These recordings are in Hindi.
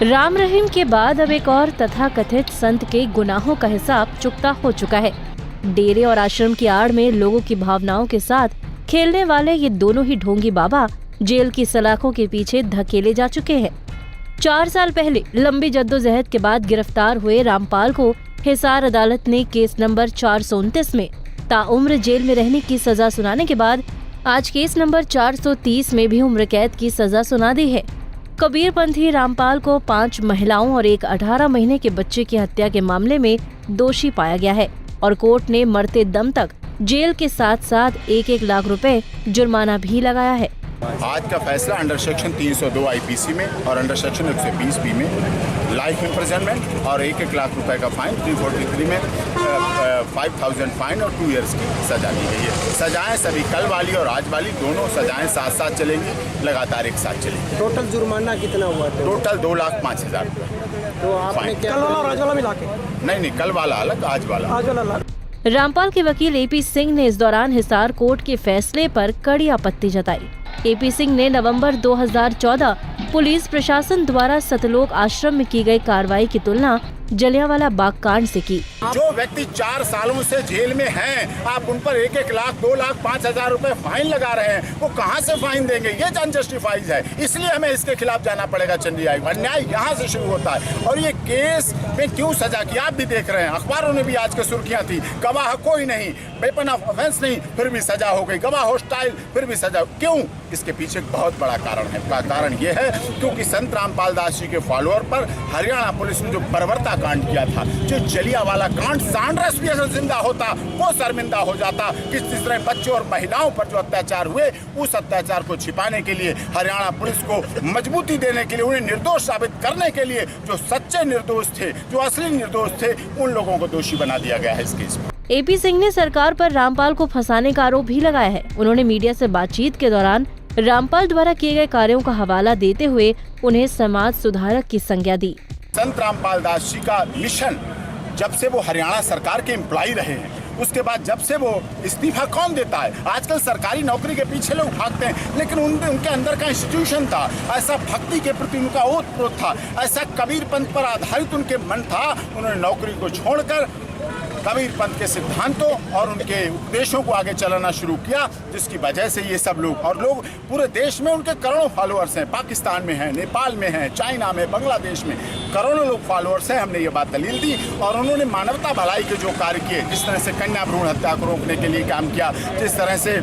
राम रहीम के बाद अब एक और तथाकथित संत के गुनाहों का हिसाब चुकता हो चुका है। डेरे और आश्रम की आड़ में लोगों की भावनाओं के साथ खेलने वाले ये दोनों ही ढोंगी बाबा जेल की सलाखों के पीछे धकेले जा चुके हैं। 4 साल पहले लंबी जद्दोजहद के बाद गिरफ्तार हुए रामपाल को हिसार अदालत ने केस नंबर 429 में ताउम्र जेल में रहने की सजा सुनाने के बाद आज केस नंबर 430 में भी उम्र कैद की सजा सुना दी है। कबीरपंथी रामपाल को 5 महिलाओं और एक 18 महीने के बच्चे की हत्या के मामले में दोषी पाया गया है और कोर्ट ने मरते दम तक जेल के साथ साथ 1-1 लाख रुपए जुर्माना भी लगाया है। आज का फैसला अंडर सेक्शन 302 आईपीसी में और अंडर सेक्शन 120 बी में लाइफ इम्प्रिजनमेंट और 1-1 लाख रुपए का फाइन, 343 में 5000 फाइन और 2 इयर्स की सजा दी गई है। सजाएं सभी कल वाली और आज वाली दोनों सजाएं साथ साथ चलेंगी, लगातार एक साथ चलेंगी। टोटल जुर्माना कितना हुआ था? टोटल 2,05,000 रुपये। तो आपने क्या कल वाला और आज वाला मिला के? नहीं, कल वाला अलग, आज वाला अलग। रामपाल के वकील एपी सिंह ने इस दौरान हिसार कोर्ट के फैसले पर कड़ी आपत्ति जताई। एपी सिंह ने नवंबर 2014 पुलिस प्रशासन द्वारा सतलोक आश्रम में की गई कार्रवाई की तुलना जलियांवाला बाग कांड से की। जो व्यक्ति 4 सालों से जेल में हैं, आप उन पर 1-1 लाख 2 लाख 5,000 रुपए फाइन लगा रहे हैं, वो कहां से फाइन देंगे? ये अनजस्टिफाइड है, इसलिए हमें इसके खिलाफ जाना पड़ेगा चंडी आयोग। अन्याय यहाँ से शुरू होता है। और ये केस में क्यों सजा की आप भी देख रहे हैं, अखबारों ने भी आज की सुर्खियां थी, गवाह कोई नहीं, वेपन ऑफ ऑफेंस नहीं, फिर भी सजा हो गई, गवाह हॉस्टाइल, फिर भी सजा। क्यों? इसके पीछे एक बहुत बड़ा कारण है। कारण ये है क्योंकि संत रामपाल दास जी के फॉलोअर पर हरियाणा पुलिस ने जो बर्बरता कांड किया था, जो जलियांवाला कांड, सांड्रस भी अगर जिंदा होता वो शर्मिंदा हो जाता। किस तरह बच्चों और महिलाओं पर जो अत्याचार हुए, उस अत्याचार को छिपाने के लिए, हरियाणा पुलिस को मजबूती देने के लिए, उन्हें निर्दोष साबित करने के लिए जो सच्चे निर्दोष थे, जो असली निर्दोष थे, उन लोगों को दोषी बना दिया गया है इस केस में। एपी सिंह ने सरकार पर रामपाल को फंसाने का आरोप भी लगाया है। उन्होंने मीडिया से बातचीत के दौरान रामपाल द्वारा किए गए कार्यों का हवाला देते हुए उन्हें समाज सुधारक की संज्ञा दी। संत रामपाल दास जी का मिशन, जब से वो हरियाणा सरकार के एम्प्लॉय रहे हैं, उसके बाद जब से वो इस्तीफा कौन देता है? आजकल सरकारी नौकरी के पीछे लोग भागते हैं, लेकिन उनके अंदर का इंस्टीट्यूशन था, ऐसा भक्ति के प्रति उनका ओतप्रोत था, ऐसा कबीर पंथ पर आधारित उनके मन था। उन्होंने नौकरी को छोड़कर कबीर पंथ के सिद्धांतों और उनके उपदेशों को आगे चलाना शुरू किया, जिसकी वजह से ये सब लोग पूरे देश में उनके करोड़ों फॉलोअर्स हैं। पाकिस्तान में हैं, नेपाल में हैं, चाइना में, बांग्लादेश में करोड़ों लोग फॉलोअर्स हैं। हमने ये बात दलील दी और उन्होंने मानवता भलाई के जो कार्य किए, जिस तरह से कन्या भ्रूण हत्या को रोकने के लिए काम किया, जिस तरह से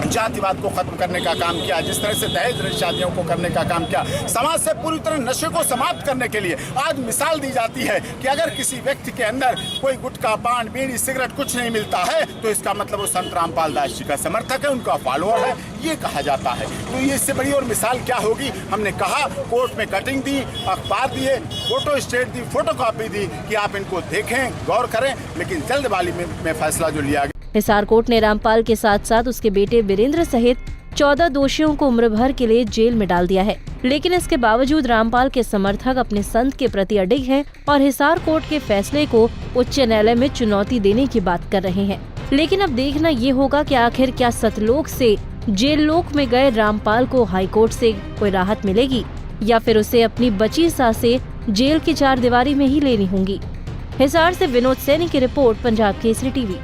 जातिवाद को खत्म करने का काम किया, जिस तरह से दहेज रहित शादियों को करने का काम किया, समाज से पूरी तरह नशे को समाप्त करने के लिए आज मिसाल दी जाती है कि अगर किसी व्यक्ति के अंदर कोई गुटखा, पान, बीड़ी, सिगरेट कुछ नहीं मिलता है तो इसका मतलब वो संत रामपाल दास जी का समर्थक है, उनका फॉलोअर है, ये कहा जाता है। तो ये इससे बड़ी और मिसाल क्या होगी? हमने कहा, कोर्ट में कटिंग दी, अखबार दिए, फोटो स्टेट दी, फोटोकॉपी दी कि आप इनको देखें, गौर करें, लेकिन जल्दबाजी में फैसला जो लिया गया। हिसार कोर्ट ने रामपाल के साथ साथ उसके बेटे वीरेंद्र सहित 14 दोषियों को उम्र भर के लिए जेल में डाल दिया है। लेकिन इसके बावजूद रामपाल के समर्थक अपने संत के प्रति अडिग हैं और हिसार कोर्ट के फैसले को उच्च न्यायालय में चुनौती देने की बात कर रहे हैं। लेकिन अब देखना ये होगा कि आखिर क्या सतलोक से जेल लोक में गए रामपाल को हाईकोर्ट से कोई राहत मिलेगी या फिर उसे अपनी बची सांसें जेल की 4 दीवारी में ही लेनी होंगी। हिसार से विनोद सैनी की रिपोर्ट, पंजाब केसरी टीवी।